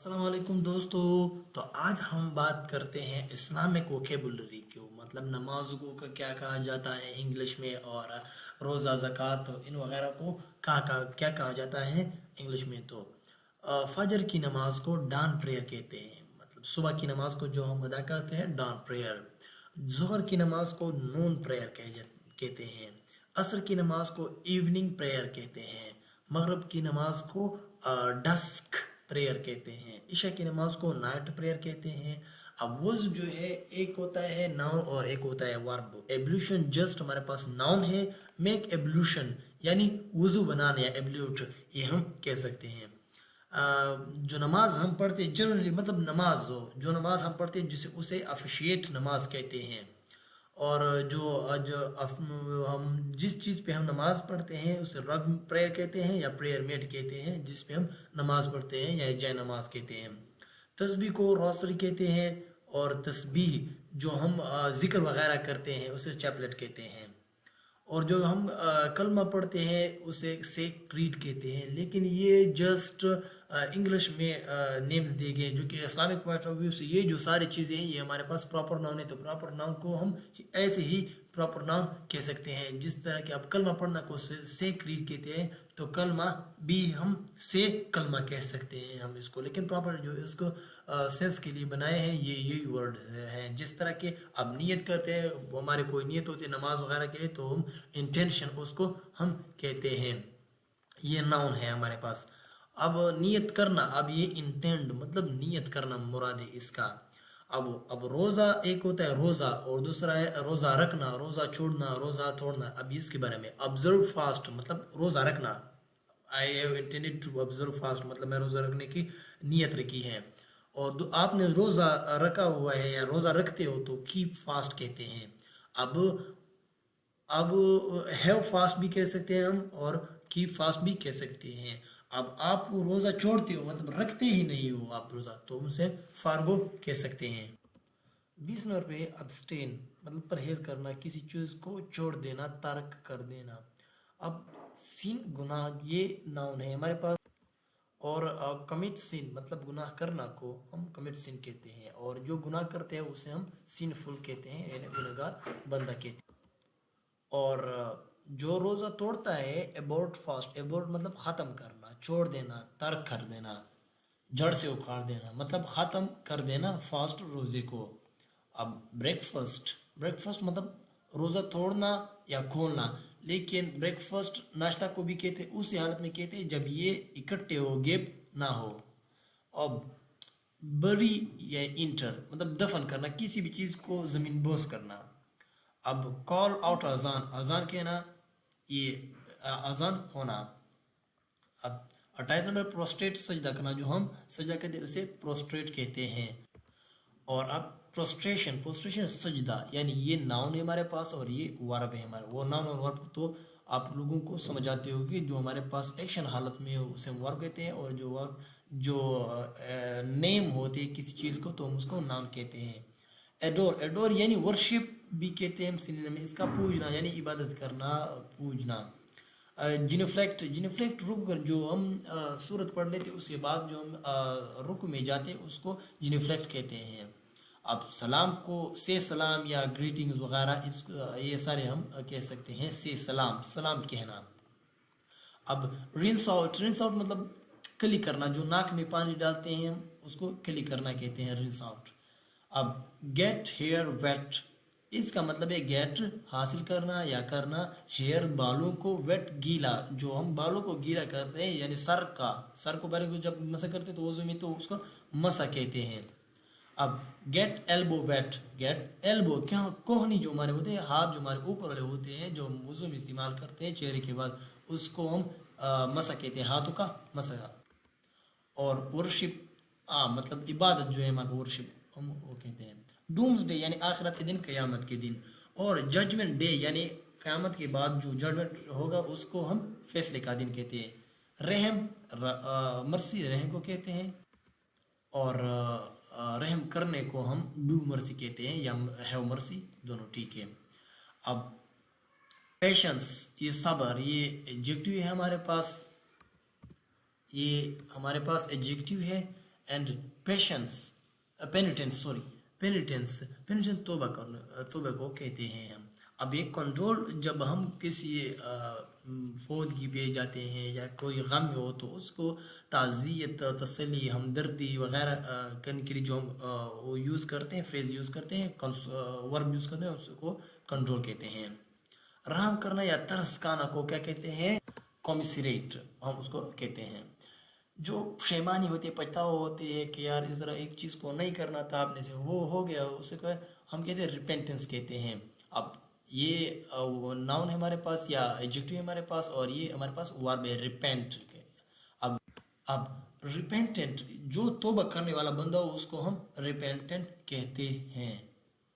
अस्सलाम वालेकुम दोस्तों। तो आज हम बात करते हैं इस्लामिक वोकेबुलरी की, मतलब नमाज को का क्या कहा जाता है इंग्लिश में, और रोज़ा ज़कात इन वगैरह को क्या कहा जाता है इंग्लिश में। तो फजर की नमाज को डान प्रेयर कहते हैं, मतलब सुबह की नमाज को जो हम अदा करते हैं डान प्रेयर। ज़ोहर की नमाज को नून प्रेयर कहते हैं। असर की नमाज को इवनिंग प्रेयर कहते हैं। मगरिब की नमाज को डस्क प्रेयर कहते हैं। ईशा की नमाज को नाइट प्रेयर कहते हैं। अब वुज़ू जो है, एक होता है नाउन और एक होता है वर्ब। एब्ल्यूशन जस्ट हमारे पास नाउन है। मेक एब्ल्यूशन यानी वुज़ू बनाना या एब्ल्यूट, ये हम कह सकते हैं। जो नमाज हम पढ़ते हैं जनरली, मतलब नमाज जो नमाज हम पढ़ते हैं जिसे उसे अफिशिएट नमाज कहते हैं। और हम जिस चीज़ पे हम नमाज पढ़ते हैं उसे रग प्रेयर कहते हैं या प्रेयर मेड कहते हैं, जिस पे हम नमाज पढ़ते हैं या जय नमाज कहते हैं। तस्बीह को रोसरी कहते हैं, और तस्बीह जो हम जिक्र वगैरह करते हैं उसे चैपलेट कहते हैं। और जो हम कलमा पढ़ते हैं उसे सेक्रेड कहते हैं। लेकिन ये जस्ट इंग्लिश में नेम्स दिए गए, जो कि इस्लामिक पॉइंट ऑफ व्यू से ये जो सारी चीज़ें हैं ये हमारे पास प्रॉपर नाउन है। तो प्रॉपर नाउन को हम ऐसे ही प्रॉपर नाउन कह सकते हैं। जिस तरह के आप कलमा पढ़ना को सेक्रेड कहते हैं, तो कलमा भी हम से कलमा कह सकते हैं हम इसको। लेकिन प्रॉपर जो इसको सेंस के लिए बनाए हैं ये यही वर्ड हैं। जिस तरह के अब नियत करते हैं, वो हमारे कोई नियत होती है नमाज वगैरह के लिए, तो हम इंटेंशन उसको हम कहते हैं। ये नाउन है हमारे पास। अब नियत करना, अब ये इंटेंड मतलब नियत करना मुराद है इसका। अब रोज़ा एक होता है रोज़ा, और दूसरा है रोज़ा रखना, रोज़ा छोड़ना, रोज़ा तोड़ना। अब इसके बारे में ऑब्जर्व फास्ट मतलब रोज़ा रखना। I have intended to observe fast मतलब मैं रोज़ा रखने की नियत रखी है। और आपने रोज़ा रखा हुआ है या रोज़ा रखते हो तो कीप फास्ट कहते हैं। अब अब हैव फास्ट भी कह सकते हैं हम, और कीप फास्ट भी कह सकते हैं। अब आप रोज़ा छोड़ते हो मतलब रखते ही नहीं हो आप रोज़ा, तो उनसे फारगो कह सकते हैं। 20 नंबर पे अब्सटेन मतलब परहेज करना, किसी चीज़ को छोड़ देना, तर्क कर देना। अब सीन गुनाह ये नाउन है हमारे पास, और कमिट सिन मतलब गुनाह करना को हम कमिट सिन कहते हैं, और जो गुनाह करते हैं उसे हम सिनफुल कहते हैं यानी गुनहगार बंदा कहते हैं। और जो रोज़ा तोड़ता है एबोर्ट फास्ट, एबोर्ट मतलब ख़त्म करना, छोड़ देना, तर्क कर देना, जड़ से उखाड़ देना, मतलब ख़त्म कर देना फास्ट रोज़े को। अब ब्रेकफास्ट, ब्रेकफास्ट मतलब रोज़ा तोड़ना या खोलना। लेकिन ब्रेकफास्ट नाश्ता को भी कहते हैं, उस हालत में कहते हैं जब ये इकट्ठे हो, गैप ना हो। अब बरी या इंटर मतलब दफन करना, किसी भी चीज़ को ज़मीन बोस करना। अब कॉल आउट अजान, अजान कहना, ये अजान होना। अब 28 नंबर प्रोस्ट्रेट सजदा करना, जो हम सजदा कहते हैं उसे प्रोस्ट्रेट कहते हैं। और अब प्रोस्ट्रेशन, प्रोस्ट्रेशन सजदा यानी ये नाउन है हमारे पास और ये वर्ब है हमारा। वो नाउन और वर्ब तो आप लोगों को समझ आते हो कि जो हमारे पास एक्शन हालत में हो उसे हम वर्ब कहते हैं, और जो वर्ब जो नेम होते हैं किसी चीज़ को तो हम उसको नाम कहते हैं। एडोर, एडोर यानी वर्शिप भी कहते हैं हम सिनोनिम में इसका, पूजना यानी इबादत करना, पूजना। जिनफ्लेक्ट, जिनफ्लेक्ट रुक कर जो हम सूरत पढ़ लेते उसके बाद जो हम रुक में जाते उसको जिनफ्लेक्ट कहते हैं। अब सलाम को से सलाम या ग्रीटिंग्स वगैरह इस ये सारे हम कह सकते हैं से सलाम, सलाम कहना। अब रिंस आउट, रिंस आउट मतलब कली करना, जो नाक में पानी डालते हैं हम उसको कली करना कहते हैं, रिंस आउट। अब गेट हेयर वेट, इसका मतलब है गेट हासिल करना या करना, हेयर बालों को, वेट गीला, जो हम बालों को गीला करते हैं यानी सर का, सर को बालों को जब मसा करते हैं तो वजू में तो उसको मसा कहते हैं। अब get elbow wet, get elbow क्या, कोहनी जो हमारे होते हैं, हाथ जो हमारे ऊपर वाले होते हैं जो हम वजू में इस्तेमाल करते हैं चेहरे के बाद, उसको हम मसा कहते हैं, हाथों का मसा। और वर्शिप मतलब इबादत जो है हमारा वर्शिप हम वो कहते हैं। डूम्स डे यानी आखिरत के दिन, क़यामत के दिन। और जजमेंट डे यानी क़यामत के बाद जो जजमेंट होगा उसको हम फैसले का दिन कहते हैं। रहम मर्सी रहम को कहते हैं, और रहम करने को हम डू मर्सी कहते हैं या हैव मर्सी, दोनों ठीक है। अब पेशेंस ये सब्र, ये एडजेक्टिव है हमारे पास, ये हमारे पास एडजेक्टिव है। and patience, penitence तौबा को कहते हैं हम. اب یہ کنٹرول جب ہم کسی فوتگی پہ جاتے ہیں یا کوئی غم ہو تو اس کو تعزیت، تسلی، ہمدردی وغیرہ کرنے کے لیے جو ہم وہ یوز کرتے ہیں، فریز یوز کرتے ہیں، ورب یوز کرتے ہیں، اس کو کنٹرول کہتے ہیں. رحم کرنا یا ترس کھانا کو کیا کہتے ہیں؟ کومسریٹ ہم اس کو کہتے ہیں. جو پشیمانی ہوتی ہے، پچھتاوا ہوتی ہے کہ یار اس طرح ایک چیز کو نہیں کرنا تھا آپ نے سے، وہ ہو گیا، اسے ہم کہتے ہیں ریپینٹنس کہتے ہیں. اب یہ ناؤن ہے ہمارے پاس یا ایڈجیکٹو ہے ہمارے پاس، اور یہ ہمارے پاس ورب ہے ریپینٹ. اب ریپینٹنٹ جو توبہ کرنے والا بندہ ہو اس کو ہم ریپینٹنٹ کہتے ہیں.